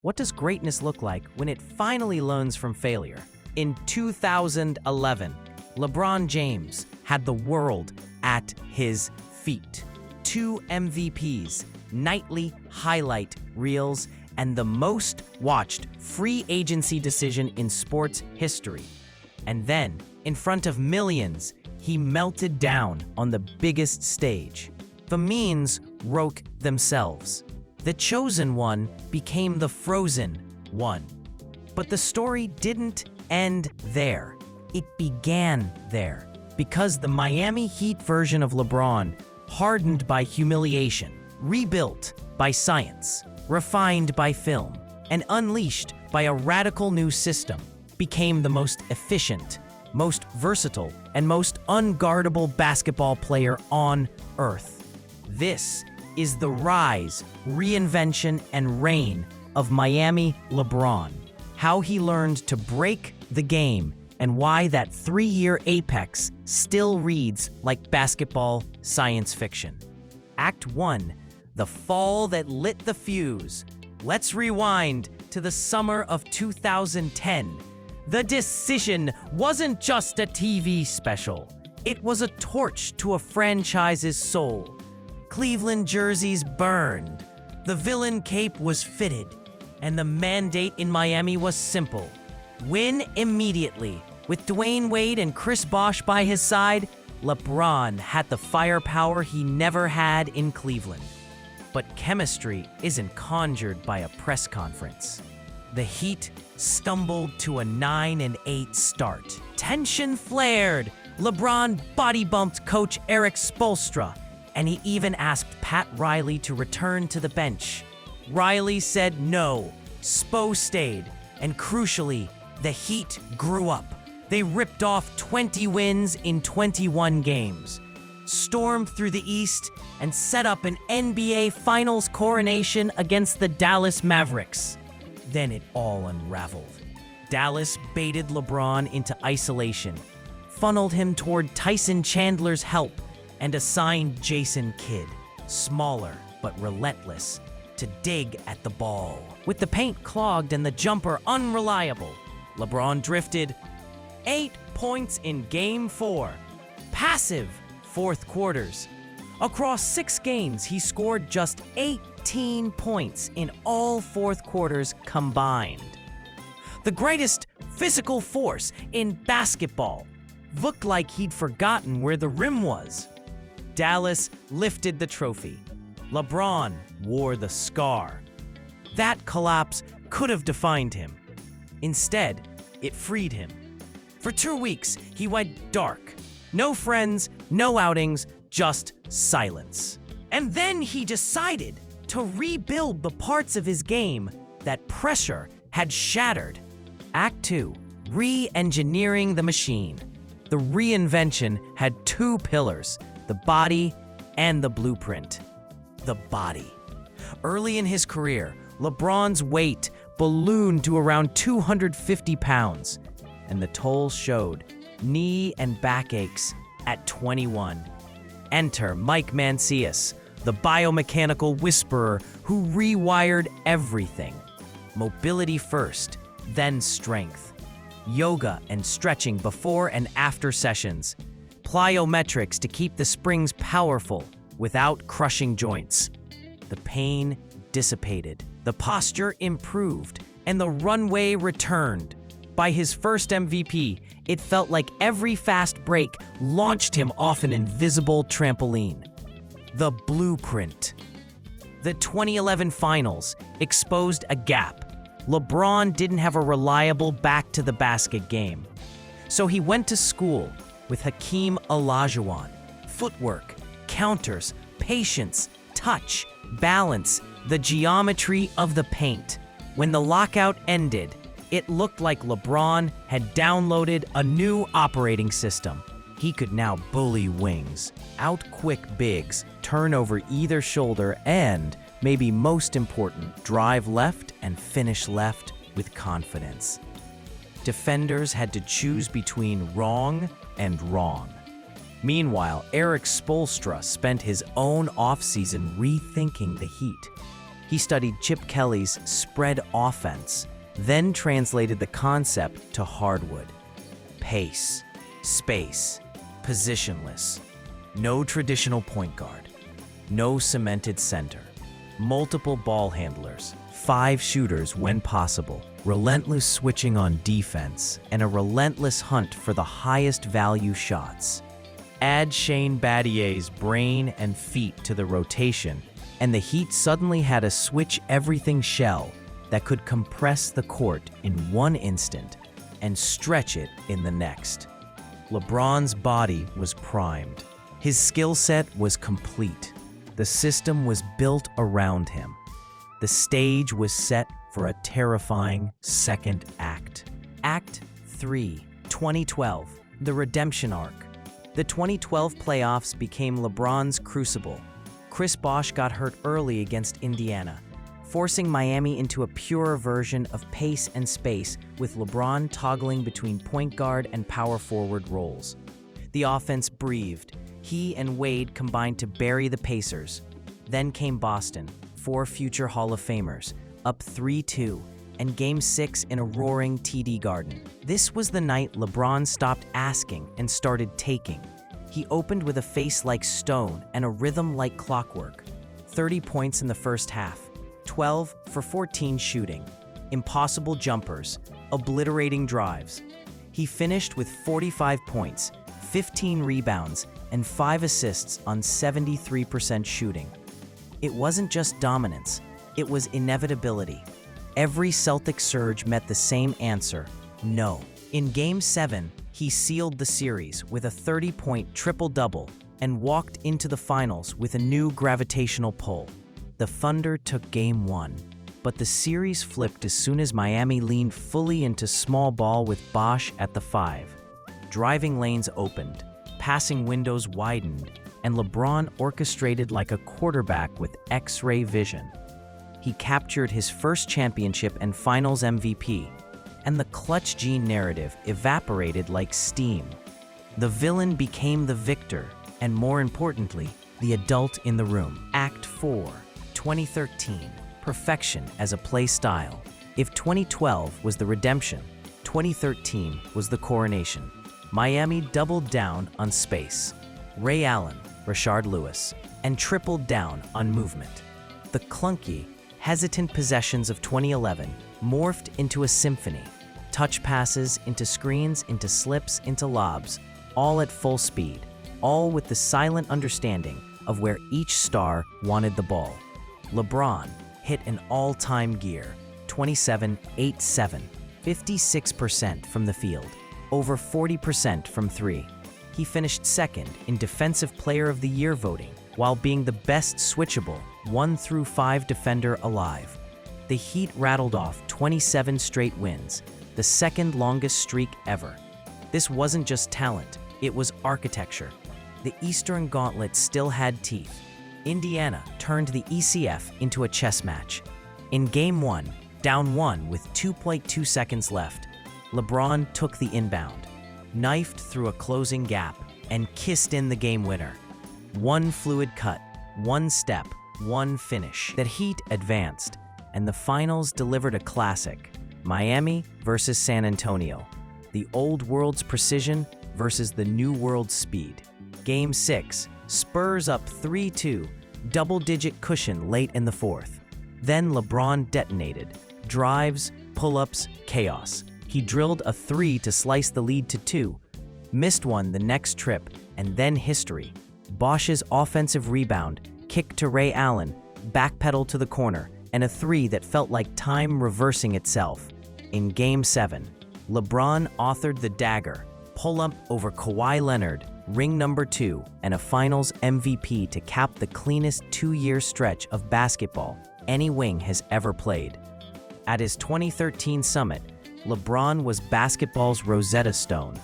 What does greatness look like when it finally learns from failure? In 2011, LeBron James had the world at his feet. 2 MVPs, nightly highlight reels, and the most watched free agency decision in sports history. And then, in front of millions, he melted down on the biggest stage. The memes wrote themselves. The chosen one became the frozen one. But the story didn't end there. It began there, because the Miami Heat version of LeBron, hardened by humiliation, rebuilt by science, refined by film, and unleashed by a radical new system, became the most efficient, most versatile, and most unguardable basketball player on Earth. This is the rise, reinvention, and reign of Miami LeBron. How he learned to break the game and why that 3-year apex still reads like basketball science fiction. Act 1, the fall that lit the fuse. Let's rewind to the summer of 2010. The decision wasn't just a TV special. It was a torch to a franchise's soul. Cleveland jerseys burned, the villain cape was fitted, and the mandate in Miami was simple. Win immediately. With Dwayne Wade and Chris Bosh by his side, LeBron had the firepower he never had in Cleveland. But chemistry isn't conjured by a press conference. The Heat stumbled to a 9-8 start. Tension flared. LeBron body bumped coach Eric Spoelstra, and he even asked Pat Riley to return to the bench. Riley said no. Spo stayed, and crucially, the Heat grew up. They ripped off 20 wins in 21 games, stormed through the East, and set up an NBA Finals coronation against the Dallas Mavericks. Then it all unraveled. Dallas baited LeBron into isolation, funneled him toward Tyson Chandler's help, and assigned Jason Kidd, smaller but relentless, to dig at the ball. With the paint clogged and the jumper unreliable, LeBron drifted. 8 points in Game 4. Passive fourth quarters. Across 6 games, he scored just 18 points in all fourth quarters combined. The greatest physical force in basketball looked like he'd forgotten where the rim was. Dallas lifted the trophy. LeBron wore the scar. That collapse could have defined him. Instead, it freed him. For 2 weeks, he went dark. No friends, no outings, just silence. And then he decided to rebuild the parts of his game that pressure had shattered. Act 2, re-engineering the machine. The reinvention had 2 pillars, the body and the blueprint. The body. Early in his career, LeBron's weight ballooned to around 250 pounds, and the toll showed: knee and back aches at 21. Enter Mike Mancias, the biomechanical whisperer who rewired everything. Mobility first, then strength. Yoga and stretching before and after sessions. Plyometrics to keep the springs powerful without crushing joints. The pain dissipated, the posture improved, and the runway returned. By his first MVP, it felt like every fast break launched him off an invisible trampoline. The blueprint. The 2011 Finals exposed a gap. LeBron didn't have a reliable back-to-the-basket game. So he went to school with Hakeem Olajuwon. Footwork, counters, patience, touch, balance, the geometry of the paint. When the lockout ended, it looked like LeBron had downloaded a new operating system. He could now bully wings, out-quick bigs, turn over either shoulder, and, maybe most important, drive left and finish left with confidence. Defenders had to choose between wrong and wrong. Meanwhile, Eric Spoelstra spent his own offseason rethinking the Heat. He studied Chip Kelly's spread offense, then translated the concept to hardwood. Pace, space, positionless. No traditional point guard. No cemented center. Multiple ball handlers. 5 shooters when possible. Relentless switching on defense, and a relentless hunt for the highest value shots. Add Shane Battier's brain and feet to the rotation, and the Heat suddenly had a switch-everything shell that could compress the court in one instant and stretch it in the next. LeBron's body was primed. His skill set was complete. The system was built around him. The stage was set for a terrifying second act. Act 3, 2012, the redemption arc. The 2012 playoffs became LeBron's crucible. Chris Bosh got hurt early against Indiana, forcing Miami into a purer version of pace and space, with LeBron toggling between point guard and power forward roles. The offense breathed. He and Wade combined to bury the Pacers. Then came Boston, 4 future Hall of Famers, up 3-2, and Game 6 in a roaring TD Garden. This was the night LeBron stopped asking and started taking. He opened with a face like stone and a rhythm like clockwork. 30 points in the first half, 12 for 14 shooting, impossible jumpers, obliterating drives. He finished with 45 points, 15 rebounds, and 5 assists on 73% shooting. It wasn't just dominance, it was inevitability. Every Celtic surge met the same answer: no. In Game 7, he sealed the series with a 30-point triple-double and walked into the finals with a new gravitational pull. The Thunder took Game 1, but the series flipped as soon as Miami leaned fully into small ball with Bosh at the 5. Driving lanes opened, passing windows widened, and LeBron orchestrated like a quarterback with X-ray vision. He captured his first championship and finals MVP, and the clutch gene narrative evaporated like steam. The villain became the victor, and more importantly, the adult in the room. Act 4, 2013, perfection as a play style. If 2012 was the redemption, 2013 was the coronation. Miami doubled down on space. Ray Allen, Rashard Lewis, and tripled down on movement. The clunky, hesitant possessions of 2011 morphed into a symphony. Touch passes into screens, into slips, into lobs, all at full speed, all with the silent understanding of where each star wanted the ball. LeBron hit an all-time gear, 27-8-7, 56% from the field, over 40% from 3. He finished second in Defensive Player of the Year voting, while being the best switchable 1-5 defender alive. The Heat rattled off 27 straight wins, the second longest streak ever. This wasn't just talent, it was architecture. The Eastern Gauntlet still had teeth. Indiana turned the ECF into a chess match. In Game 1, down 1 with 2.2 seconds left, LeBron took the inbound, knifed through a closing gap, and kissed in the game winner. One fluid cut, one step, one finish. The Heat advanced, and the finals delivered a classic: Miami versus San Antonio. The old world's precision versus the new world's speed. Game 6, Spurs up 3-2, double-digit cushion late in the fourth. Then LeBron detonated. Drives, pull-ups, chaos. He drilled a 3 to slice the lead to 2, missed one the next trip, and then history. Bosh's offensive rebound, kick to Ray Allen, backpedal to the corner, and a 3 that felt like time reversing itself. In Game 7, LeBron authored the dagger, pull-up over Kawhi Leonard, ring number 2, and a finals MVP to cap the cleanest 2-year stretch of basketball any wing has ever played. At his 2013 summit, LeBron was basketball's Rosetta Stone.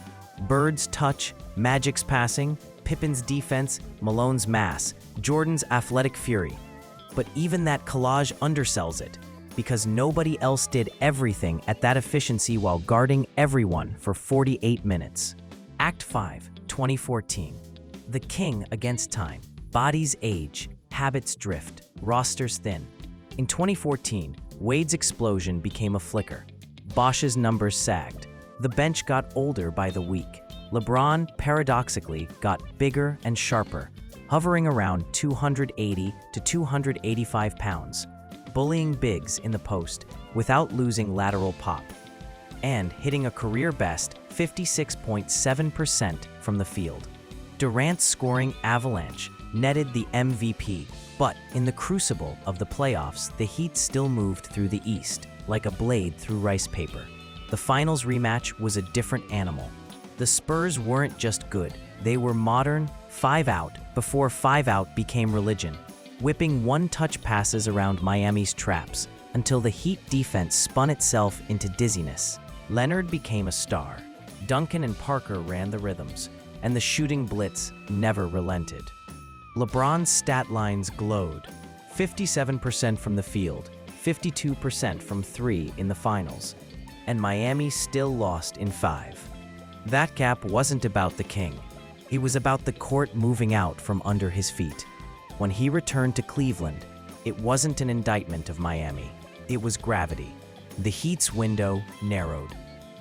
Bird's touch, Magic's passing, Pippen's defense, Malone's mass, Jordan's athletic fury. But even that collage undersells it, because nobody else did everything at that efficiency while guarding everyone for 48 minutes. Act 5, 2014. The king against time. Bodies age, habits drift, rosters thin. In 2014, Wade's explosion became a flicker. Bosch's numbers sagged. The bench got older by the week. LeBron, paradoxically, got bigger and sharper, hovering around 280 to 285 pounds, bullying bigs in the post without losing lateral pop, and hitting a career-best 56.7% from the field. Durant's scoring avalanche netted the MVP, but in the crucible of the playoffs, the Heat still moved through the East, like a blade through rice paper. The finals rematch was a different animal. The Spurs weren't just good, they were modern, 5-out, before 5-out became religion, whipping one-touch passes around Miami's traps until the Heat defense spun itself into dizziness. Leonard became a star. Duncan and Parker ran the rhythms, and the shooting blitz never relented. LeBron's stat lines glowed. 57% from the field, 52% from 3 in the finals, and Miami still lost in 5. That gap wasn't about the king. It was about the court moving out from under his feet. When he returned to Cleveland, it wasn't an indictment of Miami. It was gravity. The Heat's window narrowed.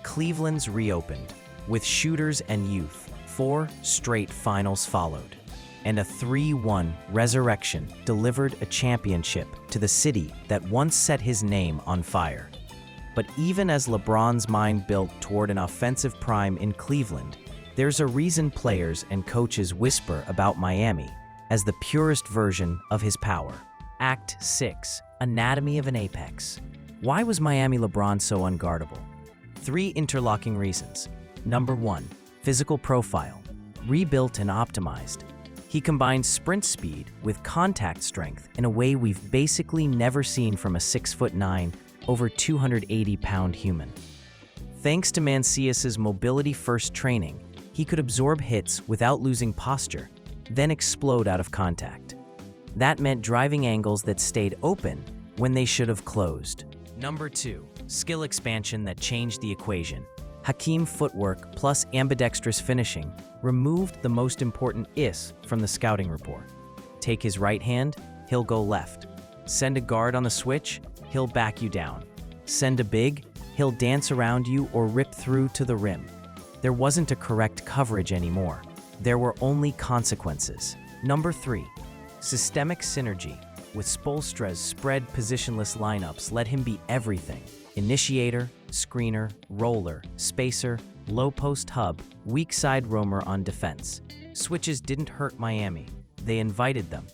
Cleveland's reopened. With shooters and youth, 4 straight finals followed, and a 3-1 resurrection delivered a championship to the city that once set his name on fire. But even as LeBron's mind built toward an offensive prime in Cleveland, there's a reason players and coaches whisper about Miami as the purest version of his power. Act 6. Anatomy of an Apex. Why was Miami LeBron so unguardable? 3 interlocking reasons. Number 1. Physical profile. Rebuilt and optimized. He combined sprint speed with contact strength in a way we've basically never seen from a 6'9", over 280-pound human. Thanks to Mancius's mobility-first training, he could absorb hits without losing posture, then explode out of contact. That meant driving angles that stayed open when they should have closed. Number 2. Skill expansion that changed the equation. Hakeem footwork plus ambidextrous finishing removed the most important is from the scouting report. Take his right hand, he'll go left. Send a guard on the switch, he'll back you down. Send a big, he'll dance around you or rip through to the rim. There wasn't a correct coverage anymore. There were only consequences. Number 3. Systemic synergy. With Spoelstra's spread positionless lineups let him be everything. Initiator, screener, roller, spacer, low post hub, weak side roamer on defense. Switches didn't hurt Miami. They invited them.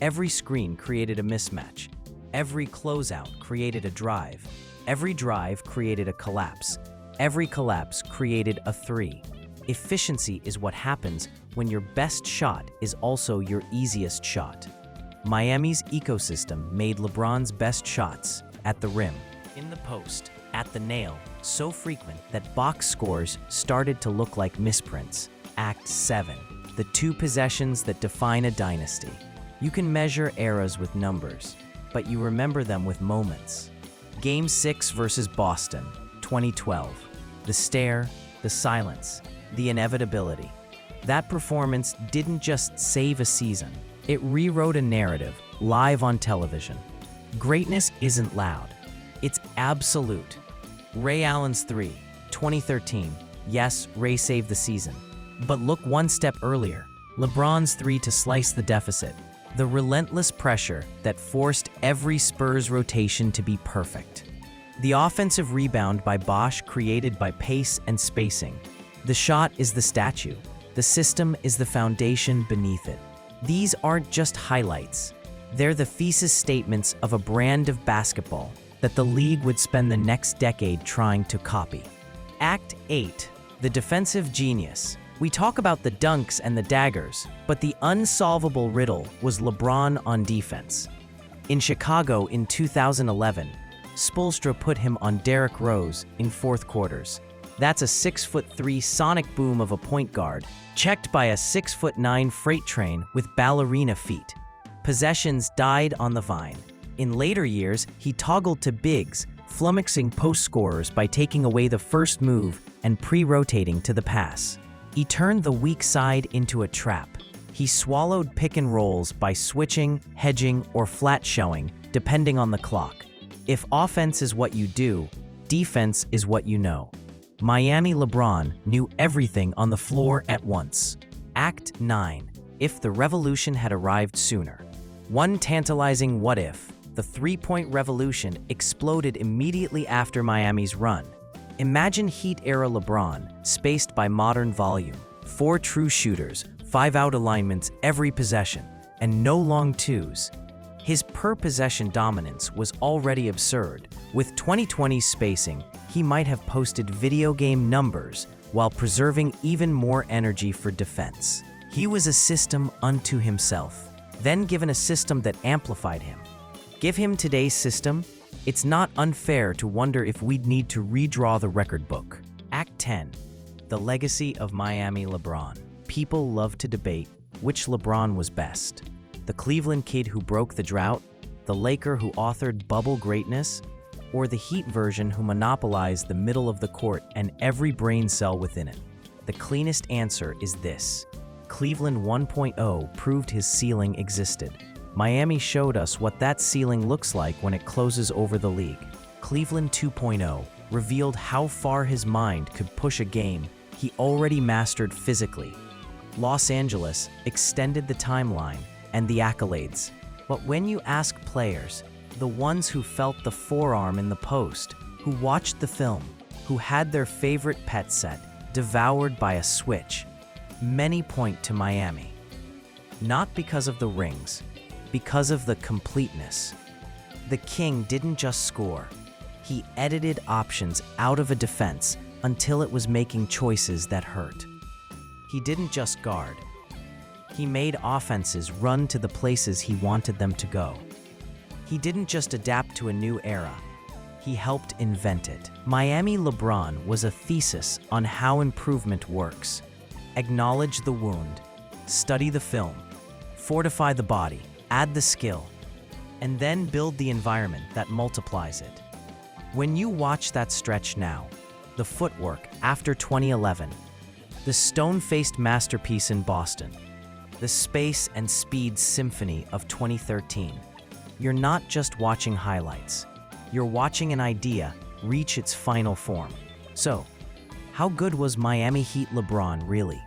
Every screen created a mismatch. Every closeout created a drive. Every drive created a collapse. Every collapse created a 3. Efficiency is what happens when your best shot is also your easiest shot. Miami's ecosystem made LeBron's best shots at the rim, in the post, at the nail, so frequent that box scores started to look like misprints. Act 7. The 2 possessions that define a dynasty. You can measure eras with numbers, but you remember them with moments. Game 6 versus Boston, 2012. The stare, the silence, the inevitability. That performance didn't just save a season. It rewrote a narrative, live on television. Greatness isn't loud. It's absolute. Ray Allen's 3, 2013. Yes, Ray saved the season. But look one step earlier. LeBron's 3 to slice the deficit. The relentless pressure that forced every Spurs rotation to be perfect. The offensive rebound by Bosch created by pace and spacing. The shot is the statue. The system is the foundation beneath it. These aren't just highlights. They're the thesis statements of a brand of basketball that the league would spend the next decade trying to copy. Act 8. The defensive genius. We talk about the dunks and the daggers, but the unsolvable riddle was LeBron on defense. In Chicago in 2011, Spoelstra put him on Derrick Rose in fourth quarters. That's a 6'3" sonic boom of a point guard, checked by a 6'9" freight train with ballerina feet. Possessions died on the vine. In later years, he toggled to bigs, flummoxing post scorers by taking away the first move and pre-rotating to the pass. He turned the weak side into a trap. He swallowed pick and rolls by switching, hedging, or flat showing, depending on the clock. If offense is what you do, defense is what you know. Miami LeBron knew everything on the floor at once. Act 9. If the revolution had arrived sooner. One tantalizing what if, the three-point revolution exploded immediately after Miami's run. Imagine Heat-era LeBron, spaced by modern volume, 4 true shooters, 5 out alignments every possession, and no long twos. His per-possession dominance was already absurd. With 2020 spacing, he might have posted video game numbers while preserving even more energy for defense. He was a system unto himself, then given a system that amplified him. Give him today's system, it's not unfair to wonder if we'd need to redraw the record book. Act 10. The legacy of Miami LeBron. People love to debate which LeBron was best. The Cleveland kid who broke the drought, the Laker who authored bubble greatness, or the Heat version who monopolized the middle of the court and every brain cell within it. The cleanest answer is this. Cleveland 1.0 proved his ceiling existed. Miami showed us what that ceiling looks like when it closes over the league. Cleveland 2.0 revealed how far his mind could push a game he already mastered physically. Los Angeles extended the timeline and the accolades. But when you ask players, the ones who felt the forearm in the post, who watched the film, who had their favorite pet set devoured by a switch, many point to Miami. Not because of the rings, because of the completeness. The King didn't just score. He edited options out of a defense until it was making choices that hurt. He didn't just guard. He made offenses run to the places he wanted them to go. He didn't just adapt to a new era. He helped invent it. Miami LeBron was a thesis on how improvement works. Acknowledge the wound, study the film, fortify the body, add the skill, and then build the environment that multiplies it. When you watch that stretch now, the footwork after 2011, the stone-faced masterpiece in Boston, the space and speed symphony of 2013, you're not just watching highlights. You're watching an idea reach its final form. So, how good was Miami Heat LeBron really?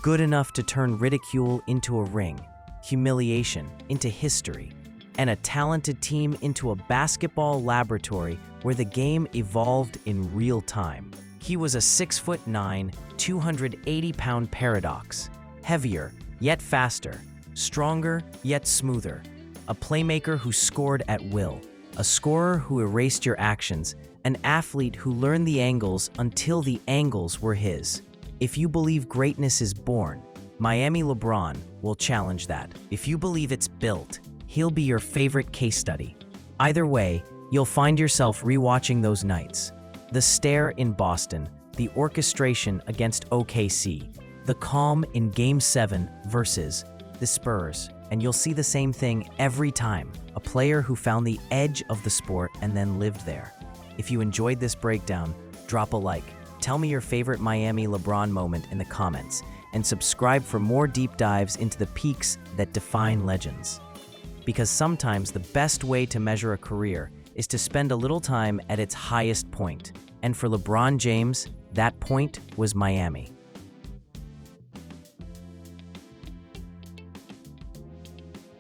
Good enough to turn ridicule into a ring, humiliation into history, and a talented team into a basketball laboratory where the game evolved in real time. He was a 6'9", 280-pound paradox, heavier yet faster, stronger yet smoother, a playmaker who scored at will, a scorer who erased your actions, an athlete who learned the angles until the angles were his. If you believe greatness is born, Miami LeBron will challenge that. If you believe it's built, he'll be your favorite case study. Either way, you'll find yourself rewatching those nights. The stare in Boston, the orchestration against OKC, the calm in Game 7 versus the Spurs, and you'll see the same thing every time. A player who found the edge of the sport and then lived there. If you enjoyed this breakdown, drop a like. Tell me your favorite Miami LeBron moment in the comments, and subscribe for more deep dives into the peaks that define legends. Because sometimes the best way to measure a career is to spend a little time at its highest point. And for LeBron James, that point was Miami.